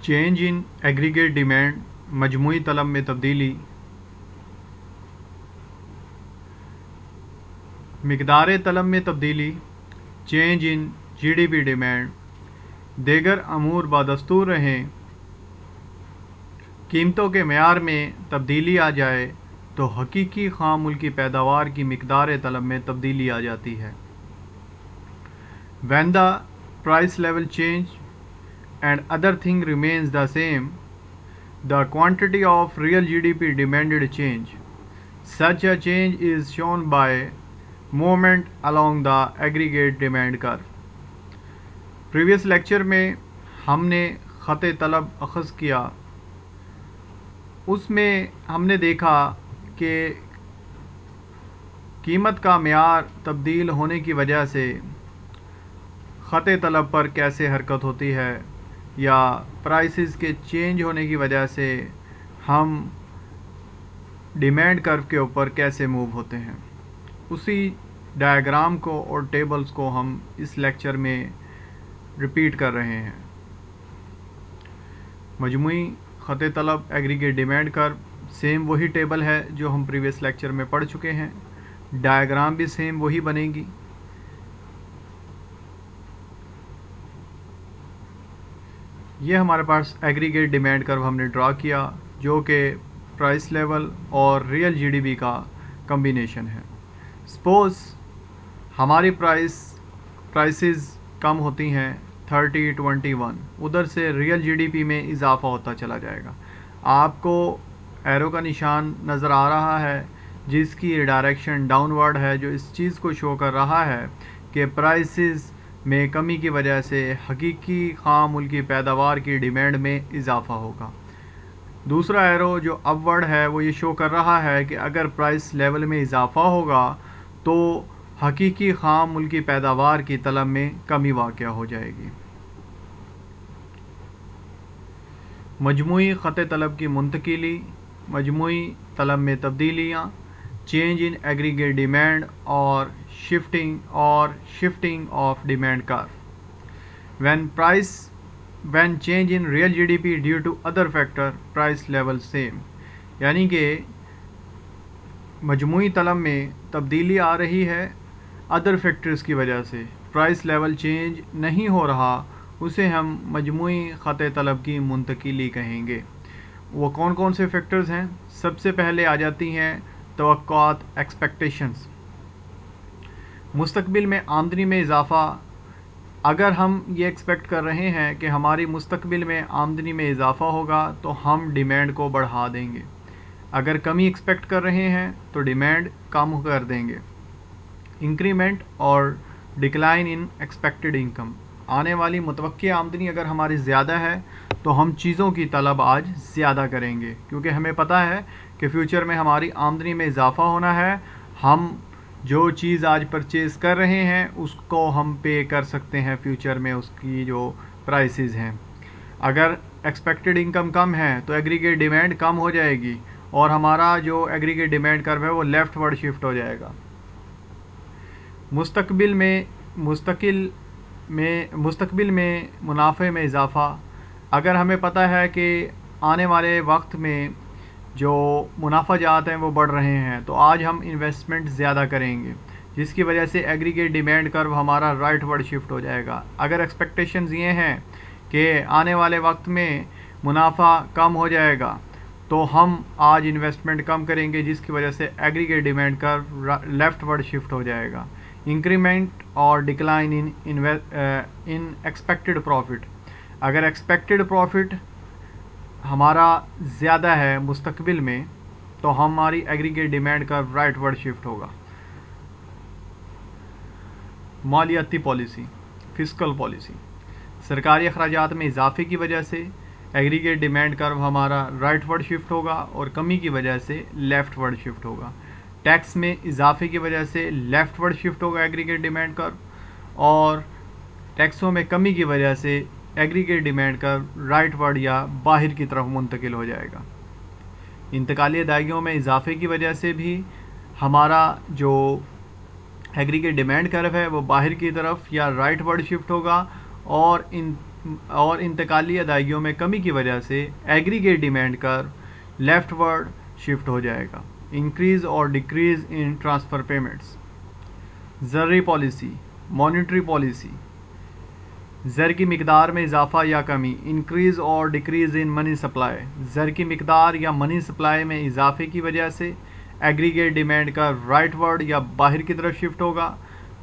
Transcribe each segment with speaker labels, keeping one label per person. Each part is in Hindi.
Speaker 1: चेंज इन एग्रीगेट डिमांड, मजमूई तलब में तब्दीली, मिकदार तलब में तब्दीली, चेंज इन जीडीपी डिमांड, देगर अमूर बदस्तूर रहें, कीमतों के मेयार में तब्दीली आ जाए तो हकीकी ख़ाम मुल्की पैदावार की मिकदार तलब में तब्दीली आ जाती है। When the price level change and other thing remains the same, the quantity of real GDP demanded change. Such a change is shown by movement along the aggregate demand curve. Previous lecture में हमने ख़त तलब अख़ज़ किया, उसमें हमने देखा कि कीमत का मेयार तब्दील होने की वजह से ख़त तलब पर कैसे हरकत होती है या प्राइसेस के चेंज होने की वजह से हम डिमांड कर्व के ऊपर कैसे मूव होते हैं। उसी डायग्राम को और टेबल्स को हम इस लेक्चर में रिपीट कर रहे हैं। मजमूई ख़त तलब एग्रीगेट डिमांड कर्व सेम वही टेबल है जो हम प्रीवियस लेक्चर में पढ़ चुके हैं, डायग्राम भी सेम वही बनेगी। ये हमारे पास एग्रीगेट डिमांड कर्व हमने ड्रा किया जो कि प्राइस लेवल और रियल जीडीपी का कम्बिनेशन है। सपोज़ हमारी प्राइसेस कम होती हैं 30, 21, उधर से रियल जीडीपी में इजाफ़ा होता चला जाएगा। आपको एरो का निशान नज़र आ रहा है जिसकी डायरेक्शन डाउनवर्ड है, जो इस चीज़ को शो कर रहा है कि प्राइसेस में कमी की वजह से हकीकी ख़ाम मुल्की पैदावार की डिमांड में इजाफ़ा होगा। दूसरा एरो जो अपवर्ड है वो ये शो कर रहा है कि अगर प्राइस लेवल में इजाफ़ा होगा तो हकीकी ख़ाम मुल्की पैदावार की तलब में कमी वाक़या हो जाएगी। मजमूई ख़त तलब की मुंतकिली, मजमूई तलब में तब्दीलियाँ, चेंज इन एग्रीगेट डिमांड और shifting of demand curve. when change in real GDP due to other factor, price level same। यानी कि मजमूई तलब में तब्दीली आ रही है अदर फैक्टर्स की वजह से, प्राइस लेवल चेंज नहीं हो रहा, उसे हम मजमूई ख़त तलब की मुंतकिली कहेंगे। वो कौन कौन से फैक्टर्स हैं? सबसे पहले आ जाती हैं तवक्कुआत, एक्सपेक्टेशंस। मुस्तकबिल में आमदनी में इजाफ़ा, अगर हम ये एक्सपेक्ट कर रहे हैं कि हमारी मुस्तकबिल में आमदनी में इजाफ़ा होगा तो हम डिमांड को बढ़ा देंगे। अगर कमी एक्सपेक्ट कर रहे हैं तो डिमांड कम कर देंगे। इंक्रीमेंट और डिक्लाइन इन एक्सपेक्टेड इनकम, आने वाली मुतवक्की आमदनी अगर हमारी ज़्यादा है तो हम चीज़ों की तलब आज ज़्यादा करेंगे, क्योंकि हमें पता है कि फ्यूचर में हमारी आमदनी में इजाफ़ा होना है। हम जो चीज़ आज परचेज़ कर रहे हैं उसको हम पे कर सकते हैं फ्यूचर में, उसकी जो प्राइसेस हैं। अगर एक्सपेक्टेड इनकम कम है तो एग्रीगेट डिमांड कम हो जाएगी और हमारा जो एग्रीगेट डिमांड कर्व है वो लेफ़्ट वर्ड शिफ्ट हो जाएगा। मुस्तकबिल में मुनाफे में इजाफ़ा, अगर हमें पता है कि आने वाले वक्त में जो मुनाफा जात हैं वो बढ़ रहे हैं तो आज हम इन्वेस्टमेंट ज़्यादा करेंगे, जिसकी वजह से एग्रीगेट डिमांड कर्व हमारा राइट वर्ड शिफ्ट हो जाएगा। अगर एक्सपेक्टेशंस ये हैं कि आने वाले वक्त में मुनाफा कम हो जाएगा तो हम आज इन्वेस्टमेंट कम करेंगे, जिसकी वजह से aggregate demand curve left word shift हो जाएगा। इंक्रीमेंट और डिक्लाइन इन एक्सपेक्टेड प्रॉफिट, अगर एक्सपेक्टेड प्रॉफिट हमारा ज़्यादा है मुस्तकबिल में तो हमारी एग्रीगेट डिमांड का राइट वर्ड शिफ्ट होगा। मालियाती पॉलिसी, फिस्कल पॉलिसी, सरकारी अखराजात में इजाफे की वजह से एग्रीगेट डिमांड कर्व हमारा राइट वर्ड शिफ्ट होगा और कमी की वजह से लेफ़्ट वर्ड शिफ्ट होगा। टैक्स में इजाफे की वजह से लेफ़्ट वर्ड शिफ्ट होगा एग्रीगेट डिमांड कर्व, और टैक्सों में कमी की वजह से aggregate demand curve right word या बाहर की तरफ मुंतकिल हो जाएगा। इंतकाली अदायगियों में इजाफे की वजह से भी हमारा जो एग्रीगेट डिमांड कर्व है वो बाहर की तरफ या राइट वर्ड शिफ्ट होगा, और और इंतकाली अदायगियों में कमी की वजह से aggregate demand curve leftward shift हो जाएगा। इंक्रीज और डिक्रीज इन ट्रांसफ़र पेमेंट्स। ज़रूरी पॉलिसी, मॉनेटरी पॉलिसी, ज़र की मिकदार में इजाफा या कमी। इंक्रीज़ और डिक्रीज़ इन मनी सप्लाई, ज़र की मिकदार या मनी सप्लाई में इजाफे की वजह से एग्रीगेट डिमांड का राइटवर्ड या बाहर की तरफ शिफ्ट होगा।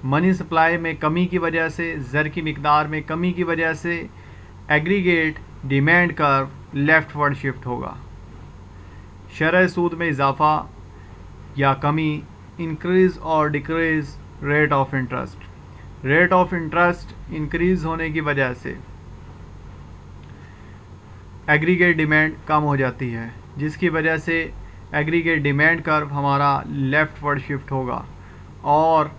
Speaker 1: मनी सप्लाई में कमी की वजह से, ज़र की मिकदार में कमी की वजह से aggregate demand curve leftward shift होगा। शरह सूद में इजाफा या कमी। इंक्रीज़ और decrease rate of interest, rate of interest increase होने की वजह से एग्रीगेट डिमांड कम हो जाती है, जिसकी वजह से एग्रीगेट डिमांड कर्व हमारा लेफ्टवर्ड शिफ्ट होगा। और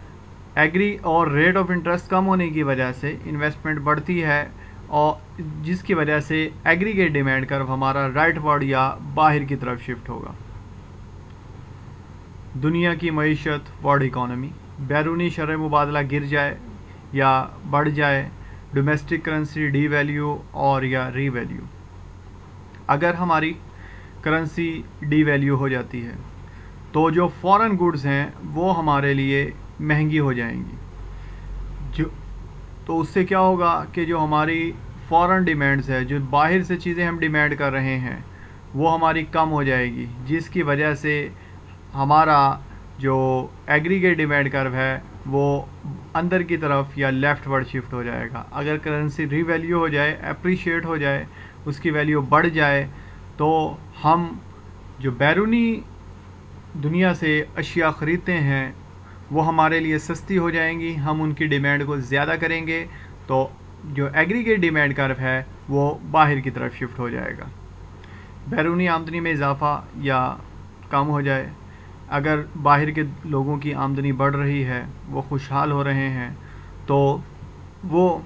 Speaker 1: रेट ऑफ इंटरेस्ट कम होने की वजह से इन्वेस्टमेंट बढ़ती है, और जिसकी वजह से एग्रीगेट डिमांड कर्व हमारा राइटवर्ड या बाहर की तरफ शिफ्ट होगा। दुनिया की मईशत, वर्ल्ड इकोनॉमी, बैरूनी शरह मुबादला गिर जाए या बढ़ जाए, डोमेस्टिक करेंसी डी वैल्यू और या री वैल्यू। अगर हमारी करेंसी डी वैल्यू हो जाती है तो जो फॉरेन गुड्स हैं वो हमारे लिए महंगी हो जाएंगी। तो उससे क्या होगा कि जो हमारी फॉरेन डिमांड्स है, जो बाहर से चीज़ें हम डिमांड कर रहे हैं, वो हमारी कम हो जाएगी, जिसकी वजह से हमारा जो एग्रीगेट डिमांड कर्व है वो अंदर की तरफ या लेफ्टवर्ड शिफ्ट हो जाएगा। अगर करेंसी रीवैल्यू हो जाए, अप्रिशिएट हो जाए, उसकी वैल्यू बढ़ जाए, तो हम जो बैरूनी दुनिया से अशिया ख़रीदते हैं वो हमारे लिए सस्ती हो जाएंगी, हम उनकी डिमांड को ज़्यादा करेंगे, तो जो एग्रीगेट डिमांड कर्व है वो बाहर की तरफ शिफ्ट हो जाएगा। बैरूनी आमदनी में इजाफा या कम हो जाए, अगर बाहर के लोगों की आमदनी बढ़ रही है, वो खुशहाल हो रहे हैं, तो वो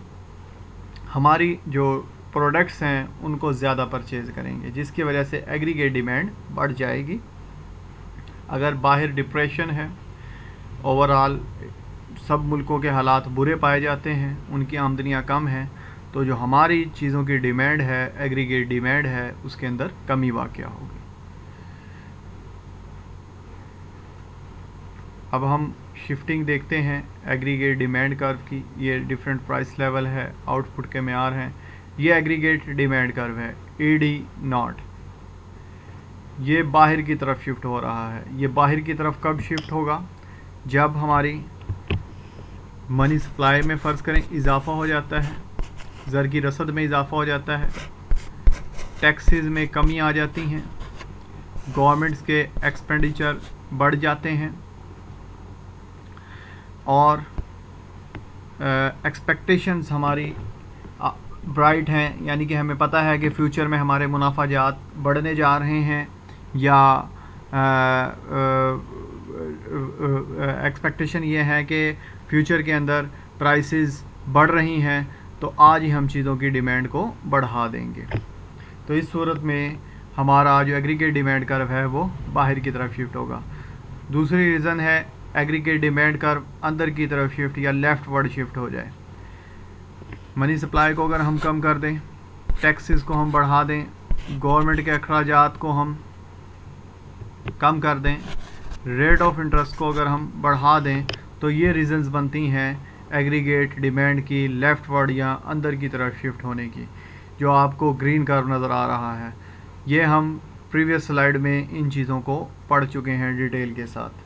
Speaker 1: हमारी जो प्रोडक्ट्स हैं उनको ज़्यादा परचेज़ करेंगे, जिसकी वजह से एग्रीगेट डिमांड बढ़ जाएगी। अगर बाहर डिप्रेशन है, ओवरऑल सब मुल्कों के हालात बुरे पाए जाते हैं, उनकी आमदनियाँ कम हैं, तो जो हमारी चीज़ों की डिमांड है, एग्रीगेट डिमांड है, उसके अंदर कमी वाक़या होगी। अब हम शिफ्टिंग देखते हैं एग्रीगेट डिमांड कर्व की। ये डिफरेंट प्राइस लेवल है, आउटपुट के मेयार हैं। ये एग्रीगेट डिमांड कर्व है ED0। ये बाहर की तरफ शिफ्ट हो रहा है। ये बाहर की तरफ कब शिफ्ट होगा? जब हमारी मनी सप्लाई में फ़र्ज़ करें इजाफा हो जाता है, ज़र की रसद में इजाफा हो जाता है, टैक्सेस में कमी आ जाती हैं, गवर्नमेंट्स के एक्सपेंडिचर बढ़ जाते हैं, और एक्सपेक्टेशंस हमारी ब्राइट हैं, यानी कि हमें पता है कि फ्यूचर में हमारे मुनाफाजात बढ़ने जा रहे हैं, या एक्सपेक्टेशन ये है कि फ्यूचर के अंदर प्राइसेस बढ़ रही हैं, तो आज ही हम चीज़ों की डिमांड को बढ़ा देंगे। तो इस सूरत में हमारा जो एग्रीगेट डिमांड कर्व है वो बाहर की तरफ शिफ्ट होगा। दूसरी रीज़न है एग्रीगेट डिमांड कर्व अंदर की तरफ शिफ्ट या लेफ्टवर्ड शिफ्ट हो जाए। मनी सप्लाई को अगर हम कम कर दें, टैक्सेस को हम बढ़ा दें, गवर्नमेंट के अखराजात को हम कम कर दें, रेट ऑफ इंटरेस्ट को अगर हम बढ़ा दें, तो ये रीज़न्स बनती हैं एग्रीगेट डिमांड की लेफ्टवर्ड या अंदर की तरफ शिफ्ट होने की। जो आपको ग्रीन कर्व नज़र आ रहा है, ये हम प्रीवियस स्लाइड में इन चीज़ों को पढ़ चुके हैं डिटेल के साथ।